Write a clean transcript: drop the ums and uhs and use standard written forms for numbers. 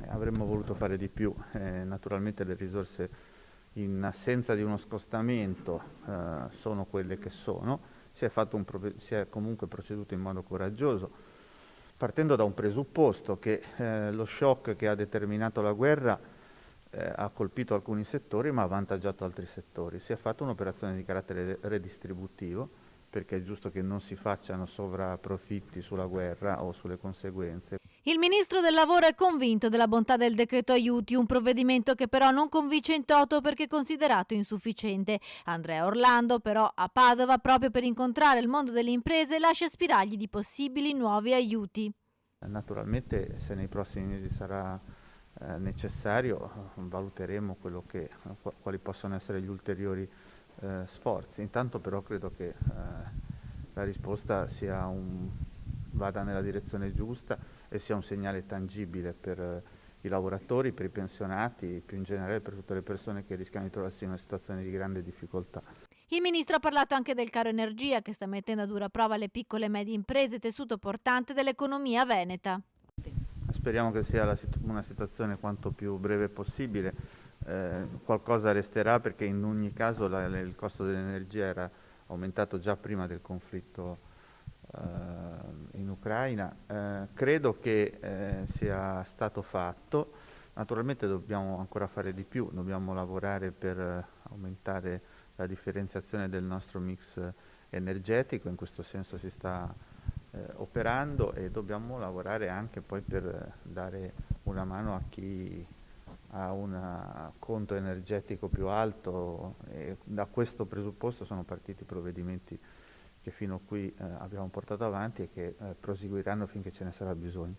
avremmo voluto fare di più. Naturalmente le risorse in assenza di uno scostamento sono quelle che sono. Si è comunque proceduto in modo coraggioso, partendo da un presupposto che lo shock che ha determinato la guerra ha colpito alcuni settori ma ha avvantaggiato altri settori. Si è fatta un'operazione di carattere redistributivo, perché è giusto che non si facciano sovrapprofitti sulla guerra o sulle conseguenze. Il ministro del lavoro è convinto della bontà del decreto aiuti, un provvedimento che però non convince in toto perché è considerato insufficiente. Andrea Orlando però a Padova, proprio per incontrare il mondo delle imprese, lascia spiragli di possibili nuovi aiuti. Naturalmente se nei prossimi mesi sarà necessario valuteremo quali possono essere gli ulteriori sforzi. Intanto però credo che la risposta vada nella direzione giusta e sia un segnale tangibile per i lavoratori, per i pensionati, più in generale per tutte le persone che rischiano di trovarsi in una situazione di grande difficoltà. Il ministro ha parlato anche del caro energia che sta mettendo a dura prova le piccole e medie imprese, tessuto portante dell'economia veneta. Speriamo che sia una situazione quanto più breve possibile. Qualcosa resterà perché in ogni caso il costo dell'energia era aumentato già prima del conflitto in Ucraina. Credo che sia stato fatto. Naturalmente dobbiamo ancora fare di più, dobbiamo lavorare per aumentare la differenziazione del nostro mix energetico, in questo senso si sta operando, e dobbiamo lavorare anche poi per dare una mano a chi ha un conto energetico più alto, e da questo presupposto sono partiti i provvedimenti che fino a qui abbiamo portato avanti e che proseguiranno finché ce ne sarà bisogno.